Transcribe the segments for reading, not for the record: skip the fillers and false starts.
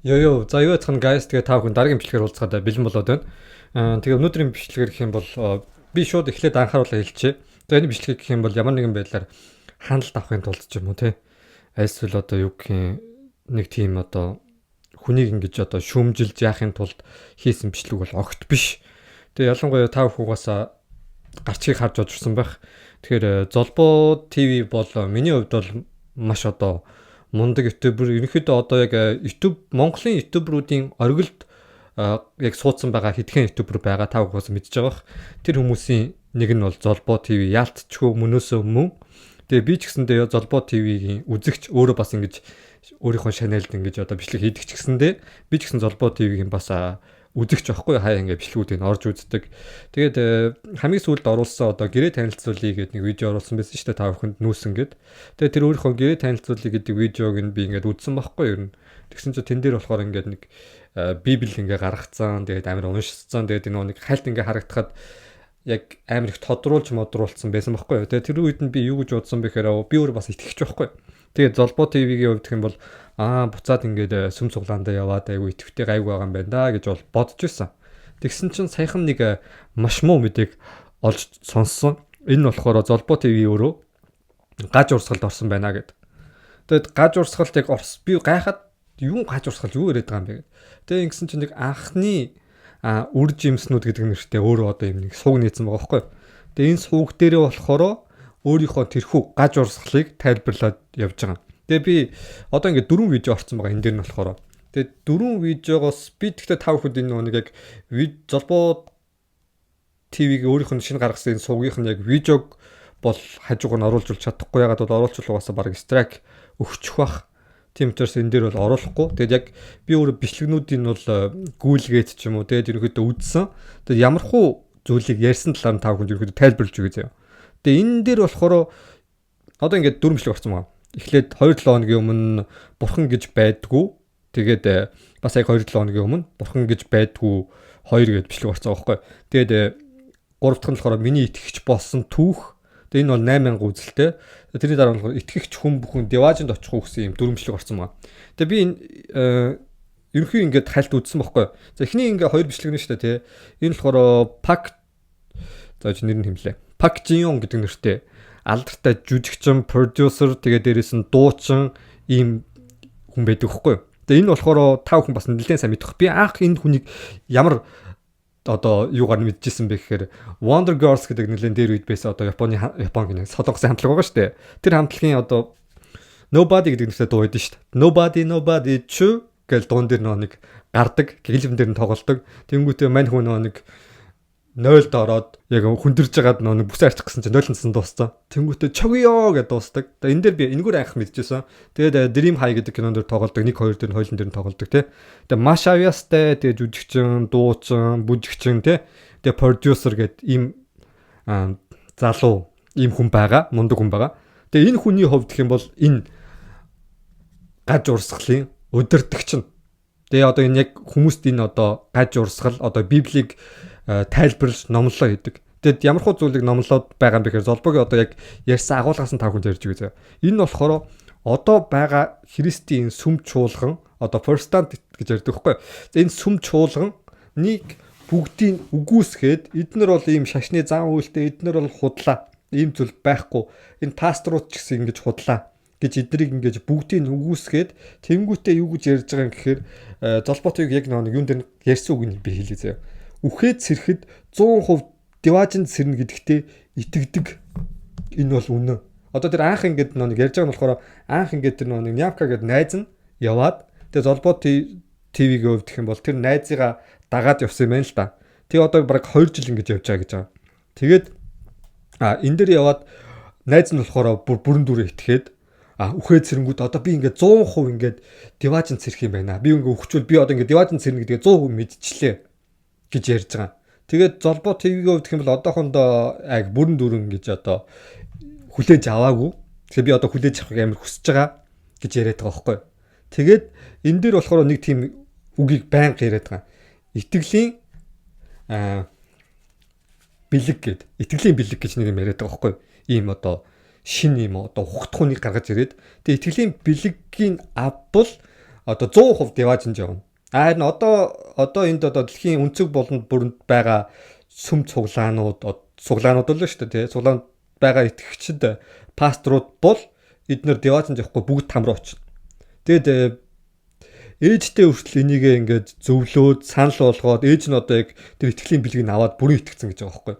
Йоо, за юу яцхан guys тэгээ та бүхэн дараагийн бичлэгээр уулзахад бэлэн болоод байна. Тэгээ өнөөдрийн бичлэгээр гэх юм бол би шууд эхлээд анхааруулаа хэлчихье. За энэ бичлэг гэх юм бол ямар нэгэн байдлаар хяналт авахын тулд ч юм уу те. Эсвэл одоо юу гэх юм нэг тийм одоо хүнийг ингэж одоо шүүмжилж яахын тулд хийсэн бичлэг бол огт биш. Тэгээ ялангуяа та бүхугаас гарчгийг харж удирсан байх. Тэгэхээр Золбоо ТV бол миний хувьд бол маш одоо мундаг ютубер ерөнхийдөө одоо яг YouTube Монголын ютуберуудын оргилд яг суудсан байгаа хэдхэн ютубер байгаа та бүхээс мэдж байгаа бох. Тэр хүмүүсийн нэг нь бол Золбоо ТV яалтчгүй мөнөөсөө мөн. Тэгээ би ч гэсэндээ Золбоо ТV-ийн үзэгч өөрөө бас ингэж өөрийнхөө шанелд ингэж одоо бичлэг хийдэг ч гэсэндээ би ч гэсэн Золбоо ТV-ийн бас үзэгч байхгүй хаяа ингээ бичлгүүдийг орж үздэг. Тэгээд хамгийн сүүлд оруулсан одоо гэрээ танилцуулъя гэдэг нэг видео оруулсан байсан шүү дээ та бүхэнд нүүсэн гэд. Тэгээд тэр өөрийнхөө гэрээ танилцуулъя гэдэг видеог нь би ингээд үзсэн байхгүй юу. Тэгсэн чинь тэн дээр болохоор ингээд нэг библ ингээ гаргацсан. Тэгээд амар уншицсан. Тэгээд энэ нэг хальт ингээ харагдахад яг амар их тодруулж модруулсан байсан байхгүй юу. Тэгээд тэр үед нь би юу гэж бодсон бэхээр би өөрөө бас итгэж байхгүй. Тэгээд Золбоо ТV-гийн хувьд гэх юм бол буцаад ингээд сүм цуглаандаа яваад айгу итгэвтэй гайгүй байгаа юм байна да гэж бол бодож байсан. Тэгсэн чинь саяхан нэг маш муу мэдээг олж сонссон. Энэ болохоор Золбоо ТV өөрөө гаж урсгалд орсон байна гэд. Тэгэд гаж урсгалд яг би гайхаад юу гаж урсгал юу яриад байгаа юм бэ гэд. Тэгээ ингэсэн чинь нэг анхны үр жимснүүд гэдэг нэртэй өөрөө одоо юм нэг сууг нээсэн байгаа байхгүй. Тэгээ энэ сууг дээрээ болохоор өөрийнхөө тэрхүү гаж урсгалыг тайлбарлаад явж байгаа. Тэгээ би одоо ингээд 4 видео орсон байгаа энэ дээр нь болохоор. Тэгээ 4 видеогоос би тэгтээ тав хэд энэ нэг яг Золбоо ТV-г өөрийнх нь шинэ гаргасан энэ сувгийнх нь яг видеог бол хажуугаар нь оруулж чадахгүй ягаад бол оруулчихвал угаасаа баг страйк өгчих бах. Тийм учраас энэ дээр бол оруулахгүй. Тэгээд яг би өөрөө бичлэгнүүдийн бол гүйлгээд ч юм уу тэгээд ерөөдөө үзсэн. Тэгээд ямархуу зүйлийг ярьсан талаар нь тав хэд ерөөдөө тайлбарлаж өгье заяа. Тэгээ энэ дээр болохоор одоо ингээд 4 бичлэг орсон байгаа. Эхлээд 2-7 хоногийн өмнө бурхан гэж байдгүй. Тэгээд бас яг 2-7 хоногийн өмнө бурхан гэж байдгүй 2 гэж бичлэг орсон байгаа байхгүй. Тэгээд 3 дахь нь болохоор миний итгэгч болсон түүх. Тэгээд энэ бол 8000 үзэлтэй. Тэрний дараа нь итгэгч хүн бүхэн Деважинд очих уу гэсэн юм 4 бичлэг орсон байгаа. Тэгээд би энэ ерөнхий ингээд хальт үзсэн байхгүй. За эхний ингээд 2 бичлэг нь шүү дээ тий. Энэ болохоор Пак зааж нэр нь хэмлээ. Пак Жион гэдэг нэртэй алдартай жүжигчин, продюсер тэгээ дээрээс нь дуучин ийм хүн байдаг хгүй. Тэгээ энэ болохоор тав хүн бас нэлээд сайн мэдэх. Би анх энэ хүнийг ямар одоо юугаар мэдчихсэн бэ гэхээр Wonder Girls гэдэг нэлээд дээр үед байсан одоо Японы гинэ солонгосын хамтлаг байгаа шүү дээ. Тэр хамтлагийн одоо Nobody гэдэг нэртэй дуу байдаг шүү дээ. Nobody Chu гэж дуун дээр нэг гардаг, гэлэм дээр нь тоглолдог. Тэнгүүтээ мань хүн нэг 0-д ороод яг хүндэрж байгаад нэг бүсээ арчих гэсэн чинь 0-нд дууссан. Тэнгүүтээ чогё гэдээ дуустдаг. Тэгээ энэ дээр би энэгээр анх мэдчихсэн. Тэгээд Dream High гэдэг кинонд тоглолдог. 1 2 дээр хойлон дээр тоглолдог тий. Тэгээд маш авьяастай тэгээд жүжигчин, дуучин, бүжигчин тий. Тэгээд продюсер гэд ийм залуу ийм хүн байгаа, мундаг хүн байгаа. Тэгээд энэ хүний хувьд гэх юм бол энэ гаж урсгалын удирдагч нь. Тэгээ одоо энэ яг хүмүүст энэ одоо гаж урсгал одоо Библийг тайлбарлаж номлоо хийдэг. Тэгэд ямар хуу зүйлийг номлоод байгаа юм бэхээр Золбоогийн одоо яг ярьсан агуулгаас нь тав хүн ярьж байгаа. Энэ болохоор одоо байгаа Христийн сүм чуулган одоо протестант гэж ярьдаг байхгүй. Энэ сүм чуулган нэг бүгдийг үгүйсгээд эднэр бол ийм шашны зан үйлтэй эднэр бол худлаа. Ийм зүйл байхгүй. Энэ пасторууд ч гэсэн ингэж худлаа гэж эднийг ингэж бүгдийг үгүйсгээд тэнгүүтээ юу гэж ярьж байгаа юм гэхээр Золбоотыг яг нэг юун дээр ярьсан үг нь би хэлээ заяа. Үхээд сэрхэд 100% Деважинд сэрнэ гэдэгтээ итгэдэг. Энэ бол үнэ. Одоо тэр анх ингээд нэг ярьж байгаа нь болохоор анх ингээд тэр нэг Нямка гэдэг найз нь яваад тэгээ Золбоо ТV-гийн хувьд гэх юм бол тэр найзыгаа дагаад явсан юм байна л да. Тэгээ одоо бараг 2 жил ингэж явж байгаа гэж байгаа. Тэгээд энэ дээр яваад найз нь болохоор бүрэн дүрээ итгээд үхээд сэрэнгүүд одоо би ингээд 100% ингээд Деважинд сэрх юм байна. Би ингээд үхчүүл би одоо ингээд Деважинд сэрнэ гэдгээ 100% мэдчихлээ гэж ярьж байгаа. Тэгээд Золбоо ТV-гийн хувьд гэх юм бол одоохондоо яг бүрэн дүрэн гэж одоо хүлээж аваагүй. Тэгэхээр би одоо хүлээж авах амар хүсэж байгаа гэж яриад байгаа байхгүй. Тэгээд энэ дээр болохоор нэг тийм үгийг байнга яриад байгаа. Итгэлийн бэлэг гэд. Итгэлийн бэлэг гэж нэг юм яриад байгаа байхгүй. Ийм одоо шин юм одоо ухтхууныг гаргаж ирээд. Тэгээд итгэлийн бэлэгийн ав бол одоо 100% деважинд явна. Харин одоо энд одоо дэлхийн өнцөг болонд бүрэнд байгаа сүм цуглаанууд л шүү дээ тий. Цуглаанд байгаа итгэгчид пасторууд бол эднэр деважинд явахгүй бүгд там руу очив. Тэгэд ээжтэй хүртэл энийгээ ингээд зөвлөөд санал болгоод ээж нь одоо яг тэр итгэлийн бэлгийг аваад бүрэн итгэцэн гэж байгаа байхгүй.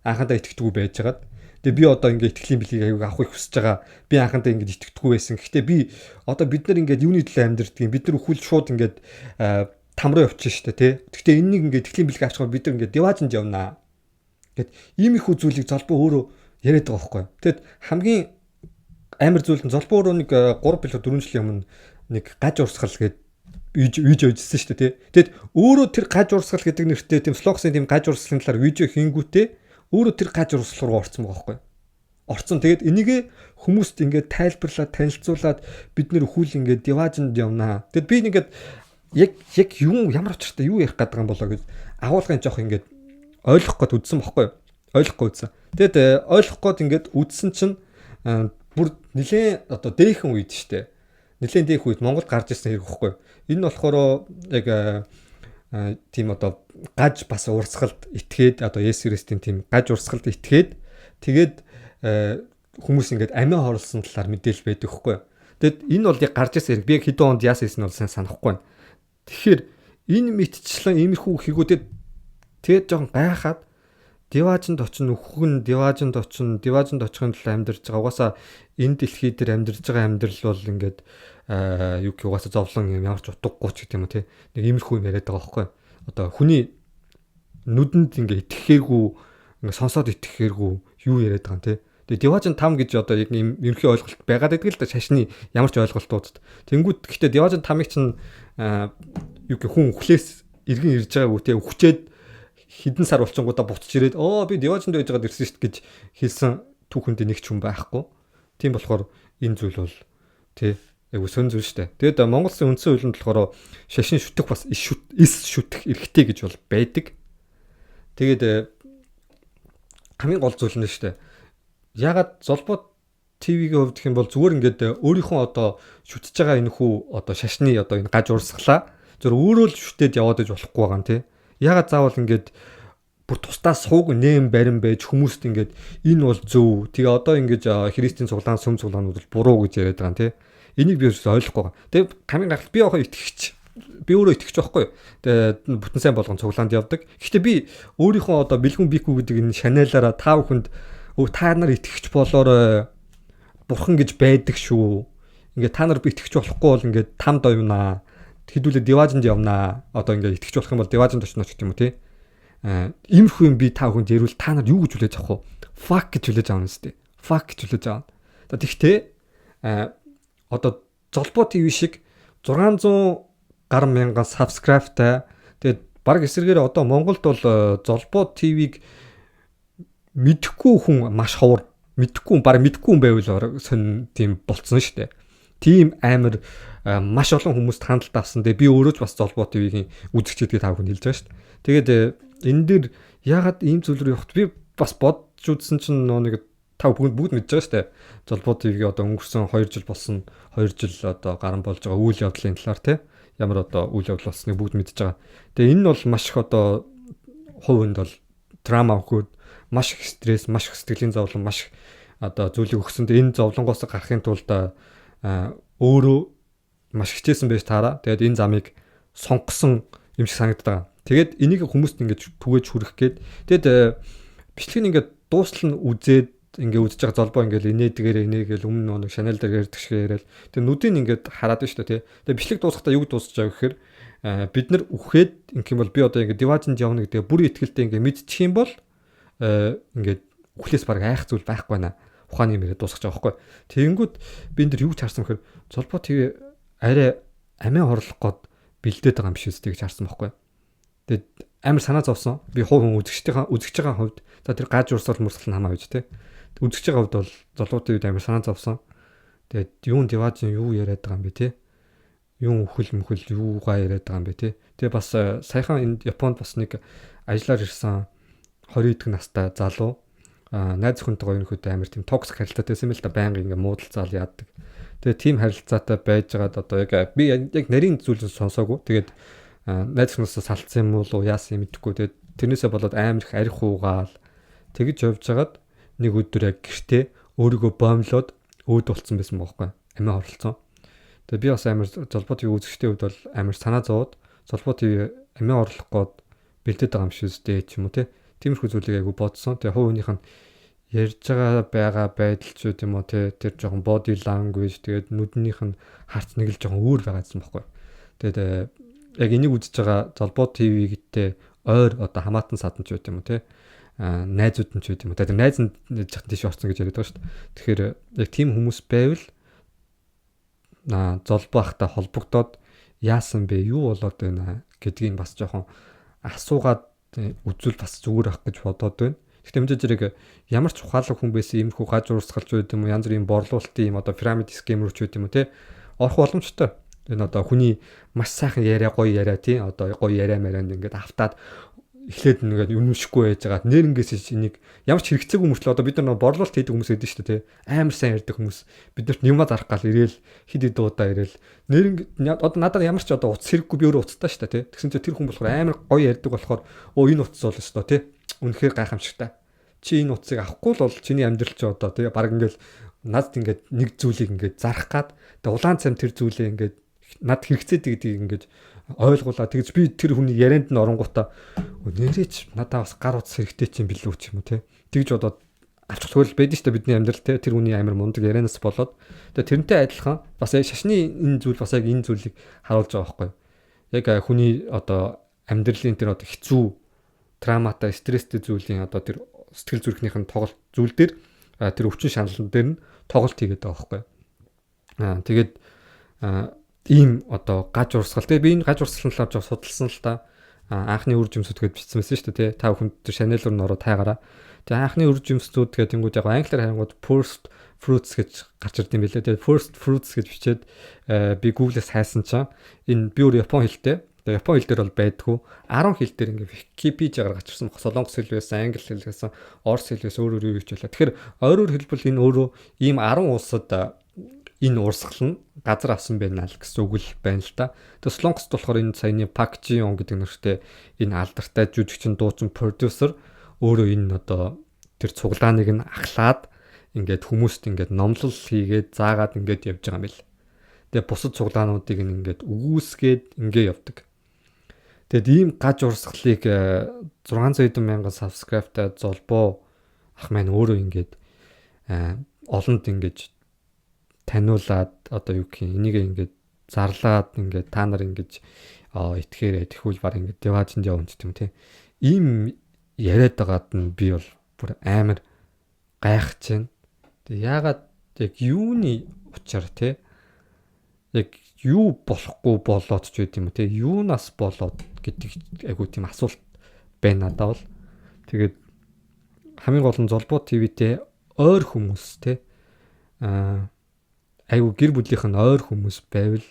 Анхандаа итгэдэггүй байжгаад. Тэгээ би одоо ингээд итгэлийн бэлгийг аяг авахыг хүсэж байгаа. Би анхандаа ингээд итгэдэггүй байсан. Гэхдээ би одоо бид нар ингээд юуны төлөө амьдэрдэг юм. Бид нар өхөл шууд ингээд там руу явчих штэ тий. Гэхдээ энэнийг ингээд итгэлийн бэлгийг авчихсан бид нар ингээд деважинд явнаа. Гэт ийм их үзүүлэг золбоо өөрөө яриад байгаа байхгүй. Тэгэд хамгийн амар зүйл нь золбоо өөрөө нэг 3 билүү 4 жилийн өмнө нэг гаж урсгал гээд видео хийжсэн шүү дээ. Тэгэд өөрөө тэр гаж урсгал гэдэг нэртэй тийм слогсын тийм гаж урсгалын талаар видео хийнгүүтээ өөрөө тэр гаж урсгал руу орсон байгаа байхгүй. Орсон. Тэгэд энийгээ хүмүүст ингээд тайлбарлаад танилцуулаад бид нэр өхүүл ингээд деважинд явнаа. Тэгэд би ингээд яг ямар учиртай юу ярих гэдэг юм болоо гэж агуулгын жоох ингээд ойлгох гээд үдсэн байхгүй. Ойлгохгүй үдсэн. Тэгэд ойлгох гээд ингээд үдсэн чинь бүр нилээн одоо дээхэн үед штэ. Нилээн дэх үед Монголд гарч ирсэн хэрэг ихгүй. Энэ нь болохоор яг тийм одоо гаж бас урсгалд итгээд одоо Есүс Христийн тийм гаж урсгалд итгээд тэгээд хүмүүс ингээд амиа хорлсон талаар мэдээлэл байдаг ихгүй. Тэгэд энэ бол яг гарч ирсэн хэрэг. Би яг хэдэн онд яасан юм бол сайн санахгүй байна. Тэгэхээр энэ мэдчлэн иймэрхүү хийгүүдэд тэгээд жоохон гайхаад деважинд очно өхөн деважинд очихын төлөө амьдарч байгаа. Угаасаа энэ дэлхий дээр амьдарч байгаа амьдрал бол ингээд юу гэх угаасаа зовлон юм ямар ч утгагүй ч гэдэг юм уу тий. Нэг иймэрхүү юм яриад байгаа байхгүй. Одоо хүний нүдэнд ингээд итгэхээргүй ингээд сонсоод итгэхээргүй юу яриад байгаа юм тий. Тэгээ деважин там гэж одоо яг юм ерөнхий ойлголт байгаад байдаг л да шашны ямар ч ойлголтуудад. Тэнгүүд гэхдээ деважин тамыг чинь юу гэх хүн өхлөөс иргэн ирж байгаагүй тий. Өхчээд хідэн сар болчингуудаа буцаж ирээд би деважинд байж байгаад ирсэн шүү дээ гэж хэлсэн түүхэнд нэг ч хүн байхгүй. Тийм болохоор энэ зүйл бол тий яг сөн зүйл шүү дээ. Тэгэд Монгол Улсын үндсэн хуулинд болохоор шашин шүтэх бас эс шүтэх эрхтэй гэж бол байдаг. Тэгээд хамгийн гол зүйл нь шүү дээ. Ягаад золбоо ТV-ийн хувьд гэх юм бол зүгээр ингээд өөрийнхөө одоо шүтэж байгаа энэ хүү одоо шашны одоо энэ гаж урсгалаа зөв өөрөө л шүтээд яваад иж болохгүй байгаа юм тий. Ягаад заавал ингээд бүр тусдаа сууг нэм барин байж хүмүүст ингээд энэ бол зөв. Тэгээ одоо ингээд Христийн цуглаан сүм цуглаанууд бол буруу гэж яриад байгаа юм тий. Энийг би ойлгохгүй байгаа. Тэгээ хамгийн гайхал би яхаа итгэгч. Би өөрөө итгэж байхгүй. Тэгээ бүтэн сайн болгон цуглаанд явдаг. Гэхдээ би өөрийнхөө одоо бэлгүн бикүү гэдэг энэ шаналаараа та бүхэнд та нар итгэгч болоорой. Бурхан гэж байдаг шүү. Ингээд та нар би итгэж болохгүй бол ингээд тамд оюунаа. Хэдүүлээ деважинд явнаа. Одоо ингээд итгэж болох юм бол деважинд очно ч гэх юм уу тий. Иймэрхүү юм би та бүхэнд ярил та нар юу гэж хүлээж авах вэ? Fuck гэж хүлээж авна сте. Fuck гэж хүлээж авна. Тэгэхдээ одоо золбоо ТV шиг 600 гаруй мянган subscribe-тай тэгээд баг эсэргээр одоо Монголд бол золбоо ТV-г мэдхгүй хүн маш ховор. Мэдхгүй хүн байвал сонь тийм болцсон шүү дээ. Тийм амар маш олон хүмүүст хандлт авсан. Тэгээ би өөрөө ч бас золбоо ТV-ийн үзэгчдээ та бүхэнд хэлж байгаа шүү дээ. Тэгээд энэ дээр ягаад ийм зүйл рүү явахт би бас бодж үзсэн чинь нэг та бүгд мэдж байгаа шүү дээ. Золбоо ТV-г одоо өнгөрсөн 2 жил болсон 2 жил одоо гарan болж байгаа үйл явдлын талаар тий ямар одоо үйл явдал болсныг бүгд мэдж байгаа. Тэгээ энэ бол маш их одоо хувьд бол драма өгөхөд маш их стресс, маш их сэтгэлийн зовлон, маш их одоо зүйлийг өгсөнд энэ зовлонгоос гарахын тулд өөрөө маш хичээсэн байж таараа. Тэгээд энэ замыг сонгосон юм шиг санагддаг. Тэгээд энийг хүмүүст ингэж түгэж хүрэх гээд тэгээд бичлэг нь ингээд дуустал нь үзээд ингээ үзэж байгаа золбоо ингээл инээдгээр инээгээл өмнө нэг шанал дээр ярьдаг шиг яриад тэгээд нүдийг ингээд хараад шүү дээ тий. Тэгээд бичлэг дуусгахдаа юу дуусч байгаа гэхээр бид нар үхээд ингэм бол би одоо ингээ деважинд явна гэдэг бүр ихтгэлтэй ингээ мэдчих юм бол ингээд үхлээс баг айх зүйл байхгүй байна. Ухааны юм яриад дуусгаж байгаа байхгүй. Тэгэнгүүт би энэ дэр юу ч харсан гэхээр золбоо TV арай амиа хорлох гээд бэлдээд байгаа юм шиг үстэй гэж харсан байхгүй. Тэгээд амар санаа зовсон. Би хувь хүн үзэж байгаа хувьд за тэр гаж урсгал мөрсгөл намаа байж тий. Үзэж байгаа хувьд бол золбоо TV амар санаа зовсон. Тэгээд юун деважин юу яриад байгаа юм бэ тий. Юун үхэл юугаа яриад байгаа юм бэ тий. Тэгээ бас саяхан энд Японд бас нэг ажиллаар ирсэн 20 эдг настай залуу найз охинтойгоо ерөнхийдөө амар тийм токсик харилцаатай байсан юм л да байнга ингээ муудалцаал яадаг. Тэгээд тим харилцаатай байжгаад одоо яг би яг нарийн зүйлс сонсоогүй. Тэгээд найз хүмүүсээс салцсан юм уу яасан юм мэдэхгүй. Тэгээд тэрнээсээ болоод амар их арх уугаал тэгж явж хагаад нэг өдөр яг гэртээ өөрийгөө боомлоод өөд болцсон байсан бохоггүй. Амиа оролцсон. Тэгээд би бас амар золбоо ТV үзэгчтэй үед бол амар санаа зовоод золбоо ТV амиа орлох гээд бэлдээд байгаа юм шиг үстэй ч юм уу те. Тиймэрхүү зүйлийг айгу бодсон. Тэгээд хувийнх нь ярьж байгаа байдал ч үт юм уу те тэр жоохон body language тэгээд нүднийх нь харц нэг л жоохон өөр байгаа юм баггүй. Тэгээд яг энийг үзэж байгаа золбоо ТV гэдэгтэй ойр одоо хамаатан садан ч үт юм уу те найзууд нь ч үт юм уу. Тэгээд найз нь жахтан тийш орсон гэж яриад байгаа шүү дээ. Тэгэхээр яг тийм хүмүүс байвал золбоо ахтай холбогдоод яасан бэ юу болоод байна гэдгийг бас жоохон асуугаад үзвэл бас зүгээр ах гэж бодоод байна. Гэхдээ мэдээж зэрэг ямар ч ухаалаг хүн байсан иймэрхүү гаж урсгалч байд юм уу янз бүрийн борлуулалтын юм одоо пирамид схем рүү ч байд юм уу те орох боломжтой. Энэ одоо хүний маш сайхан яриа гоё яриа тий одоо гоё яриа марианд ингээд автаад эхлээд ингээд юмшгүй байж байгаа. Нэрнгээс энийг ямар ч хэрэгцээгүй хүмүүс л одоо бид нар борлуулалт хийдэг хүмүүс гэдэг шүү дээ тий амар сайн ярьдаг хүмүүс биднэрт юмаа зарах гал ирээл хид хид удаа ирээл нэрнг одоо надад ямар ч одоо утас хэрэггүй би өөрөө уцтай шүү дээ тий тэгсэн чинь тэр хүн болохоор амар гоё ярьдаг болохоор энэ утас бол өстой тий үнэхээр гайхамшигтай. Чи энэ утсыг авахгүй л бол чиний амьдрал чи одоо тий баг ингээл надад ингээд нэг зүйлийг ингээд зарах гад тэгээ улаан цам тэр зүйлээ ингээд над хэрэгцээтэй гэдгийг ингээд ойлгуулаа. Тэгэж би тэр хүний ярианд нь оронгуудаа нэрээч надаа бас гар утас хэрэгтэй ч юм билүү ч юм уу те. Тэгж бодоод авчих хөл байдаг шүү дээ бидний амьдрал те. Тэр хүний амар мундаг ярианаас болоод тэгээ тэрнтэй адилхан бас яг шашны энэ зүйл бас яг энэ зүйлийг харуулж байгаа байхгүй. Яг хүний одоо амьдралын тэр одоо хэцүү травматай стресстэй зүйлийн одоо тэр сэтгэл зүрхнийх нь тоглолт зүйл дээр тэр өвчин шаналн дээр нь тоглолт хийгээд байгаа байхгүй. Тэгээд ийм одоо гаж урсгал. Тэгээ би энэ гаж урсгалын талаар жоо судалсан л та. Анхны үр жимсүүд гэж бичсэн байсан шүү дээ. Та бүхэнд Chanel руу н ороо тайгараа. Тэгээ анхны үр жимсүүд гэдэг тэнгууд яг англиар харангууд first fruits гэж гарч ирд юм билээ. Тэгээ first fruits гэж бичээд би Google-ээс хайсан чинь энэ би өөр Япон хэлтэй. Тэгээ Япон хэл дээр бол байдгүй. 10 хэл дээр ингээ Wikipedia-гаар гарч ирсэн. Солонгос хэл байсан, англи хэл байсан, орос хэл байсан, өөр юу гэж байлаа. Тэгэхээр өөрөөр хэлбэл энэ өөрөө ийм 10 улсад энэ урсгал нь газар авсан байна л гэсэн үг л байна л да. Тэгээ Солонгост болохоор энэ саяны Park Ji-young гэдэг нэртэй энэ алдартай жүжигчин дуучин продюсер өөрөө энэ одоо тэр цуглааныг нь ахлаад ингээд хүмүүст ингээд номлол хийгээд заагаад ингээд явж байгаа юм бэл. Тэгээ бусад цуглаануудыг ингээд үгүйсгээд ингээд явдаг. Тэгэд ийм гаж урсгалыг 600 мянган subscribe-тай золбоо ах маань өөрөө ингээд олонд ингээд таниулаад одоо юу гэх юм энийг ингээд зарлаад ингээд та нар ингээд итгэхээрээ тэхүүл баг ингээд яваачнд явна ч юм те. Ийм яриад байгаад нь би бол бүр амар гайхаж байна. Тэг яагаад яг юуны учир те яг юу болохгүй болоод ч үт юм те юунаас болоод гэдэг айгуу тийм асуулт байна надад бол. Тэгээд хамгийн гол нь золбоо ТV-тэй ойр хүмүүс те айгуу гэр бүлийнх нь ойр хүмүүс байвал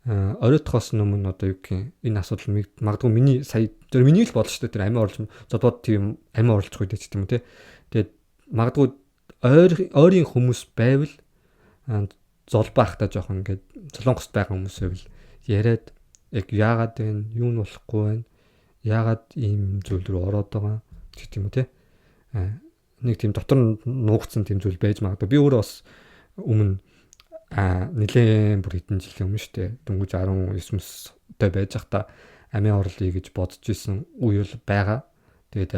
оройтхоос өмнө одоо юу гэх энэ асуудал магадгүй миний сая тэр миний л бодсон шүү дээ тэр амиа орлож зодод тийм амиа орлох үед ч юм уу те. Тэгээд магадгүй ойрын хүмүүс байвал золбаахтай жоохон ингээд Солонгост байгаа хүмүүс байвал яриад яг яагаад вэ юу нь болохгүй байна яагаад ийм зүйл рүү ороод байгаа гэх юм уу те. Нэг тийм дотор нуугдсан тийм зүйл байж магадгүй. Би өөрөө бас өмнө нэлээд бүр хэдэн жилийн өмнө шүү дээ. Дөнгөж 19 тэй байж захта амиа орлоё гэж бодож исэн үе бол байгаа. Тэгээд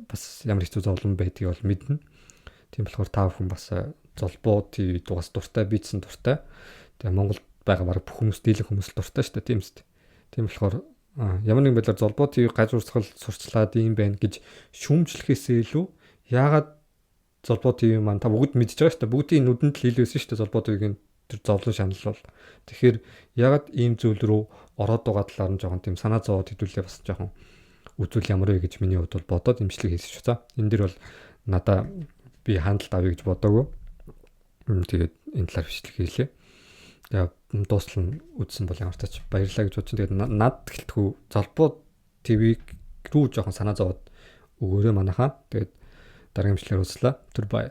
бас ямар хэцүү зовлон байдгийг бол мэднэ. Тийм болохоор та бүхэн бас золбоо ТV дугаас дуртай бичсэн дуртай. Тэгээ Монголд байгаа баг бүх хүмүүс дийлэн хүмүүс л дуртай шүү дээ. Тийм үст. Тийм болохоор ямар нэгэн байдлаар золбоо ТV гаж урсгал сурчлаад ийм байна гэж шүүмжлэхээсээ илүү яагаад золбоо ТV маань та бүгд мэдж байгаа шүү дээ. Бүгдийн нүдэнд л хэлсэн шүү дээ золбоо ТV-гийн тэр зовлон шанал бол. Тэгэхээр ягаад ийм зүйл рүү ороод байгаа талаар нь жоохон тийм санаа зовоод хэдүүлээ бас жоохон үзүүл ямар вэ гэж миний хувьд бол бодоод имжлэг хийсэн шүү. За энэ дэр бол надаа би хандлт авъя гэж бодоагүй. Тэгээд энэ талаар бичлэг хийлээ. Тэгээд дуустал нь үзсэн бол ямар тач баярлалаа гэж бодож. Тэгээд над гэлтгүү золбоо ТV рүү жоохон санаа зовоод өгөөрэй манайхаа. Тэгээд дараагийн бичлэгээр уулзлаа. Түр бай.